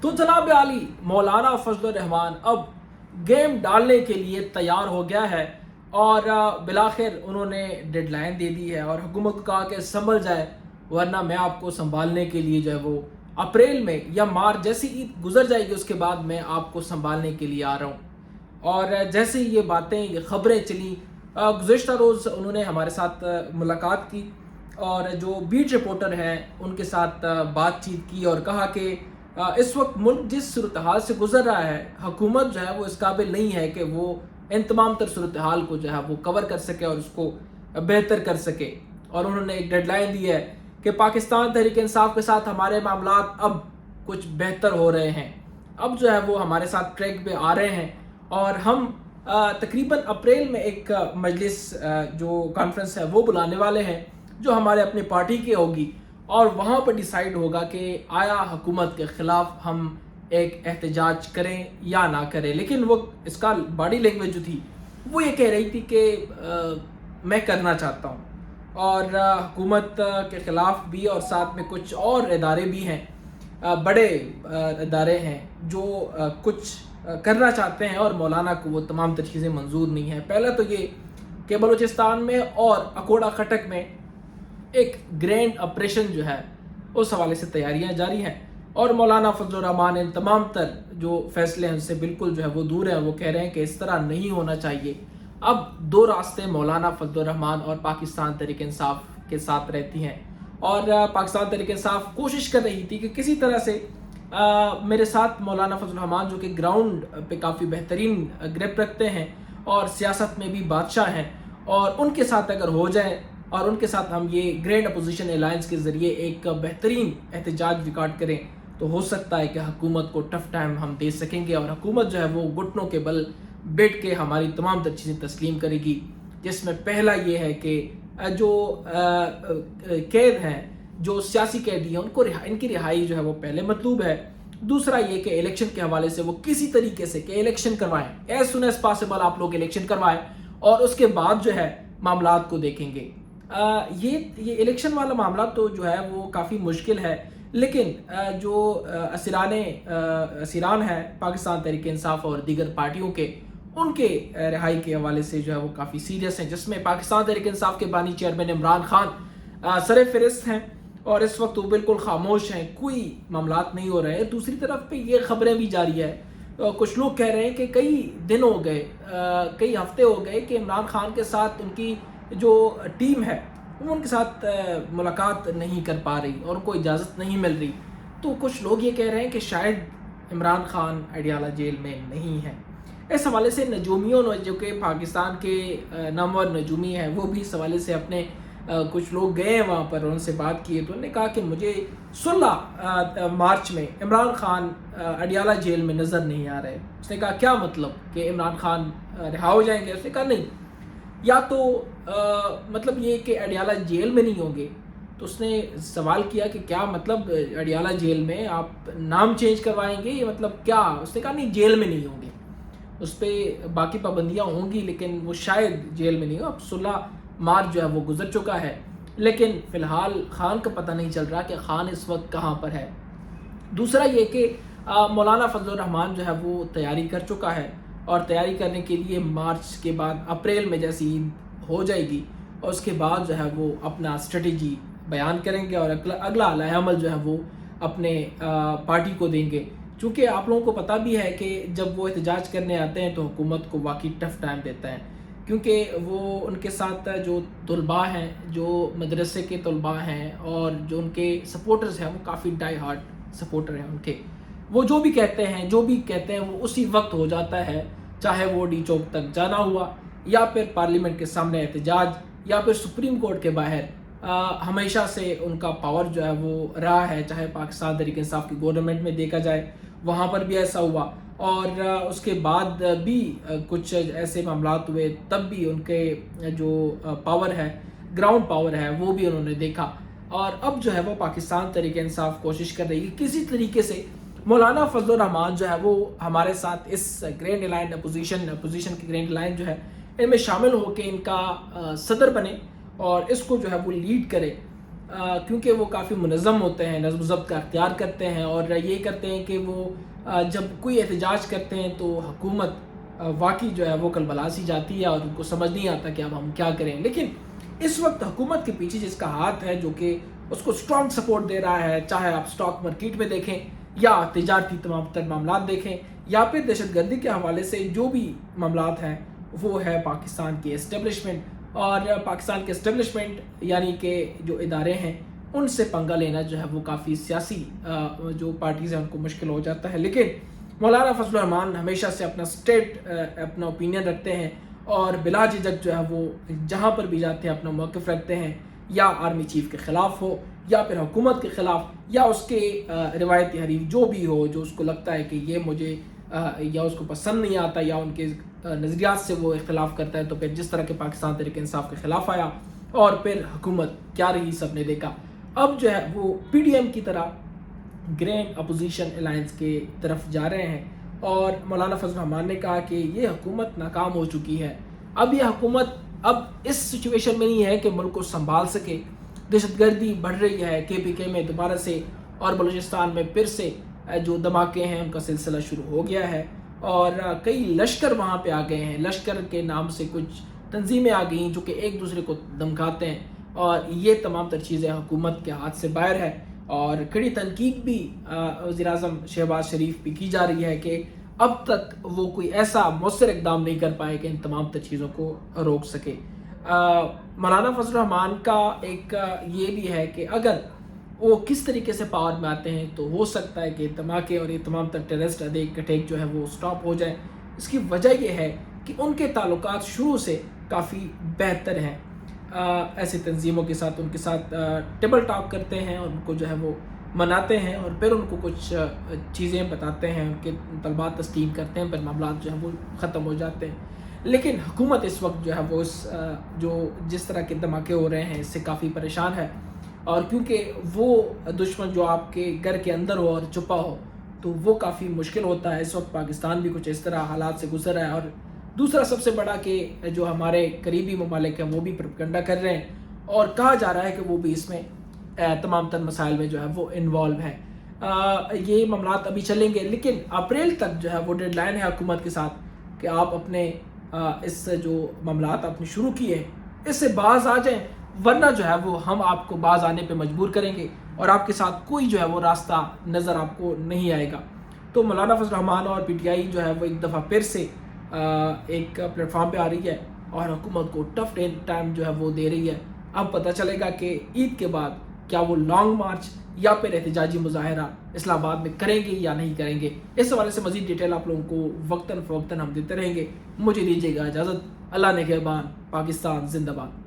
تو जनाब आली मौलाना फजल रहमान अब गेम डालने के लिए तैयार हो गया है और बिलाखिर उन्होंने डेडलाइन दे दी है और हुकूमत को कहा कि संभल जाए, वरना मैं आपको संभालने के लिए जो है वो अप्रैल में या मार्च जैसी ईद गुजर जाएगी उसके बाद मैं आपको संभालने के लिए आ रहा हूँ। और जैसे ही ये बातें ये खबरें चली, गुज़श्ता रोज़ उन्होंने हमारे साथ मुलाकात की और जो बीट रिपोर्टर हैं उनके साथ बातचीत की और कहा कि इस वक्त मुल्क जिस सूरत हाल से गुजर रहा है, हुकूमत जो है वो इस काबिल नहीं है कि वो इन तमाम तर सूरत हाल को जो है वो कवर कर सके और उसको बेहतर कर सके। और उन्होंने एक डेडलाइन दी है कि पाकिस्तान तहरीक इंसाफ के साथ हमारे मामलात अब कुछ बेहतर हो रहे हैं, अब जो है वो हमारे साथ ट्रैक पे आ रहे हैं और हम तकरीबन अप्रैल में एक मजलिस जो कॉन्फ्रेंस है वो बुलाने वाले हैं जो हमारे अपनी पार्टी की होगी और वहाँ पर डिसाइड होगा कि आया हुकूमत के ख़िलाफ़ हम एक एहतजाज करें या ना करें। लेकिन वो इसका बॉडी लैंग्वेज जो थी वो ये कह रही थी कि मैं करना चाहता हूँ और हुकूमत के ख़िलाफ़ भी और साथ में कुछ और इदारे भी हैं, बड़े इदारे हैं जो कुछ करना चाहते हैं और मौलाना को वो तमाम तर चीज़ें मंजूर नहीं है। पहला तो ये कि बलूचिस्तान में और अकोड़ा खटक में एक ग्रैंड ऑपरेशन जो है उस हवाले से तैयारियां जारी हैं और मौलाना फजल रहमान इन तमाम तर जो फैसले हैं उनसे बिल्कुल जो है वो दूर हैं। वो कह रहे हैं कि इस तरह नहीं होना चाहिए। अब दो रास्ते मौलाना फजल रहमान और पाकिस्तान तहरीक इंसाफ के साथ रहती हैं और पाकिस्तान तहरीक इंसाफ कोशिश कर रही थी कि किसी तरह से मेरे साथ मौलाना फजल रहमान जो कि ग्राउंड पे काफ़ी बेहतरीन ग्रिप रखते हैं और सियासत में भी बादशाह हैं, और उनके साथ अगर हो जाए और उनके साथ हम ये ग्रैंड अपोजिशन अलायंस के ज़रिए एक बेहतरीन एहतजाज रिकॉर्ड करें तो हो सकता है कि हुकूमत को टफ टाइम हम दे सकेंगे और हुकूमत जो है वो घुटनों के बल बैठ के हमारी तमाम तर चीज़ें तस्लीम करेगी। जिसमें पहला ये है कि जो कैद हैं, जो सियासी कैदी हैं, उनको इनकी रिहाई जो है वो पहले मतलूब है। दूसरा ये कि इलेक्शन के हवाले से वो किसी तरीके से कि इलेक्शन करवाएं, एज सुन एज पॉसिबल आप लोग इलेक्शन करवाएं और उसके बाद जो है मामलात को देखेंगे। ये इलेक्शन वाला मामला तो जो है वो काफ़ी मुश्किल है, लेकिन जो असीरान है पाकिस्तान तहरीक इंसाफ और दीगर पार्टियों के, उनके रिहाई के हवाले से जो है वो काफ़ी सीरियस हैं, जिसमें पाकिस्तान तहरीक इंसाफ के बानी चेयरमैन इमरान खान सर फहरिस्त हैं और इस वक्त वो बिल्कुल खामोश हैं, कोई मामलात नहीं हो रहे हैं। दूसरी तरफ पे ये खबरें भी जारी है, कुछ लोग कह रहे हैं कि कई दिन हो गए, कई हफ्ते हो गए कि इमरान खान के साथ उनकी जो टीम है वो उनके साथ मुलाकात नहीं कर पा रही और उनको इजाज़त नहीं मिल रही। तो कुछ लोग ये कह रहे हैं कि शायद इमरान खान अडियाला जेल में नहीं है। इस हवाले से नजूमियों ने, जो कि पाकिस्तान के नामवर नजूमी हैं, वो भी इस हवाले से अपने कुछ लोग गए हैं वहाँ पर, उनसे बात की है तो उन्होंने कहा कि मुझे 16 मार्च में इमरान खान अडियाला जेल में नज़र नहीं आ रहे। उसने कहा क्या मतलब कि इमरान खान रिहा हो जाएंगे? उसने कहा नहीं, या तो मतलब ये कि अडियाला जेल में नहीं होंगे। तो उसने सवाल किया कि क्या मतलब अडियाला जेल में आप नाम चेंज करवाएंगे, ये मतलब क्या? उसने कहा नहीं, जेल में नहीं होंगे, उस पर बाकी पाबंदियाँ होंगी लेकिन वो शायद जेल में नहीं हो। अब 16 मार्च जो है वो गुजर चुका है, लेकिन फ़िलहाल खान का पता नहीं चल रहा कि खान इस वक्त कहाँ पर है। दूसरा ये कि मौलाना फजल रहमान जो है वो तैयारी कर चुका है और तैयारी करने के लिए मार्च के बाद अप्रैल में जैसी ईद हो जाएगी और उसके बाद जो है वो अपना स्ट्रेटजी बयान करेंगे और अगला अमल जो है वो अपने पार्टी को देंगे। चूँकि आप लोगों को पता भी है कि जब वो एहतजाज करने आते हैं तो हुकूमत को वाकई टफ टाइम देता है, क्योंकि वो उनके साथ जो तलबा हैं, जो मदरसे के तलबा हैं और जो उनके सपोर्टर्स हैं वो काफ़ी डाई हार्ड सपोर्टर हैं उनके। वो जो भी कहते हैं वो उसी वक्त हो जाता है, चाहे वो डी चौक तक जाना हुआ या फिर पार्लियामेंट के सामने एहतजाज या फिर सुप्रीम कोर्ट के बाहर। हमेशा से उनका पावर जो है वो रहा है, चाहे पाकिस्तान तहरीक इंसाफ की गवर्नमेंट में देखा जाए वहाँ पर भी ऐसा हुआ और उसके बाद भी कुछ ऐसे मामलात हुए, तब भी उनके जो पावर है, ग्राउंड पावर है, वो भी उन्होंने देखा। और अब जो है वो पाकिस्तान तहरीक इंसाफ कोशिश कर रही है किसी तरीके से मौलाना फजल रहमान जो है वो हमारे साथ इस ग्रैंड अलायंस अपोजिशन की ग्रैंड अलायंस जो है इनमें शामिल होकर इनका सदर बने और इसको जो है वो लीड करे। کیونکہ وہ کافی منظم ہوتے ہیں، نظم و ضبط کا اختیار کرتے ہیں اور یہ کرتے ہیں کہ وہ جب کوئی احتجاج کرتے ہیں تو حکومت واقعی جو ہے وہ کلبلا سی جاتی ہے اور ان کو سمجھ نہیں آتا کہ اب ہم کیا کریں. لیکن اس وقت حکومت کے پیچھے جس کا ہاتھ ہے جو کہ اس کو اسٹرانگ سپورٹ دے رہا ہے، چاہے آپ اسٹاک مارکیٹ میں دیکھیں یا تجارتی تمام تر معاملات دیکھیں یا پھر دہشت گردی کے حوالے سے جو بھی معاملات ہیں، وہ ہے پاکستان کی اسٹیبلشمنٹ. اور پاکستان کے اسٹیبلشمنٹ یعنی کہ جو ادارے ہیں ان سے پنگا لینا جو ہے وہ کافی سیاسی جو پارٹیز ہیں ان کو مشکل ہو جاتا ہے. لیکن مولانا فضل الرحمان ہمیشہ سے اپنا اوپینین رکھتے ہیں اور بلا جھجک جو ہے وہ جہاں پر بھی جاتے ہیں اپنا موقف رکھتے ہیں، یا آرمی چیف کے خلاف ہو یا پھر حکومت کے خلاف یا اس کے روایتی حریف جو بھی ہو، جو اس کو لگتا ہے کہ یہ مجھے یا اس کو پسند نہیں آتا یا ان کے نظریات سے وہ اختلاف کرتا ہے. تو پھر جس طرح کے پاکستان تحریک انصاف کے خلاف آیا اور پھر حکومت کیا رہی سب نے دیکھا. اب جو ہے وہ پی ڈی ایم کی طرح گرینڈ اپوزیشن الائنس کے طرف جا رہے ہیں اور مولانا فضل الرحمان نے کہا کہ یہ حکومت ناکام ہو چکی ہے. اب یہ حکومت اب اس سچویشن میں نہیں ہے کہ ملک کو سنبھال سکے. دہشت گردی بڑھ رہی ہے، کے پی کے میں دوبارہ سے اور بلوچستان میں پھر سے جو دھماکے ہیں ان کا سلسلہ شروع ہو گیا ہے اور کئی لشکر وہاں پہ آ گئے ہیں. لشکر کے نام سے کچھ تنظیمیں آ گئیں جو کہ ایک دوسرے کو دھمکاتے ہیں اور یہ تمام تر چیزیں حکومت کے ہاتھ سے باہر ہے. اور کڑی تنقید بھی وزیر اعظم شہباز شریف بھی کی جا رہی ہے کہ اب تک وہ کوئی ایسا مؤثر اقدام نہیں کر پائے کہ ان تمام تر چیزوں کو روک سکے. مولانا فضل الرحمان کا ایک یہ بھی ہے کہ اگر وہ کس طریقے سے پاور میں آتے ہیں تو ہو سکتا ہے کہ دھماکے اور یہ تمام تر ٹیررسٹ اٹیک جو ہے وہ سٹاپ ہو جائے. اس کی وجہ یہ ہے کہ ان کے تعلقات شروع سے کافی بہتر ہیں. ایسی تنظیموں کے ساتھ ان کے ساتھ ٹیبل ٹاک کرتے ہیں اور ان کو جو ہے وہ مناتے ہیں اور پھر ان کو کچھ چیزیں بتاتے ہیں، ان کے طلبات تسلیم کرتے ہیں، پھر معاملات جو ہیں وہ ختم ہو جاتے ہیں. لیکن حکومت اس وقت جو ہے وہ جس طرح کے دھماکے ہو رہے ہیں اس سے کافی پریشان ہے. اور کیونکہ وہ دشمن جو آپ کے گھر کے اندر ہو اور چھپا ہو تو وہ کافی مشکل ہوتا ہے. اس وقت پاکستان بھی کچھ اس طرح حالات سے گزر رہا ہے. اور دوسرا سب سے بڑا کہ جو ہمارے قریبی ممالک ہیں وہ بھی پروپیگنڈا کر رہے ہیں اور کہا جا رہا ہے کہ وہ بھی اس میں تمام تر مسائل میں جو ہے وہ انوالو ہیں. یہ معاملات ابھی چلیں گے لیکن اپریل تک جو ہے وہ ڈیڈ لائن ہے حکومت کے ساتھ کہ آپ اپنے اس جو معاملات آپ نے شروع کیے ہیں اس سے باز آ جائیں، ورنہ جو ہے وہ ہم آپ کو باز آنے پہ مجبور کریں گے اور آپ کے ساتھ کوئی جو ہے وہ راستہ نظر آپ کو نہیں آئے گا. تو مولانا فضل الرحمان اور پی ٹی آئی جو ہے وہ ایک دفعہ پھر سے ایک پلیٹ فارم پہ آ رہی ہے اور حکومت کو ٹف ٹائم جو ہے وہ دے رہی ہے. اب پتہ چلے گا کہ عید کے بعد کیا وہ لانگ مارچ یا پھر احتجاجی مظاہرہ اسلام آباد میں کریں گے یا نہیں کریں گے. اس حوالے سے مزید ڈیٹیل آپ لوگوں کو وقتاً فوقتاً ہم دیتے رہیں گے. مجھے دیجیے گا اجازت. اللہ نگہبان. پاکستان زندہ باد.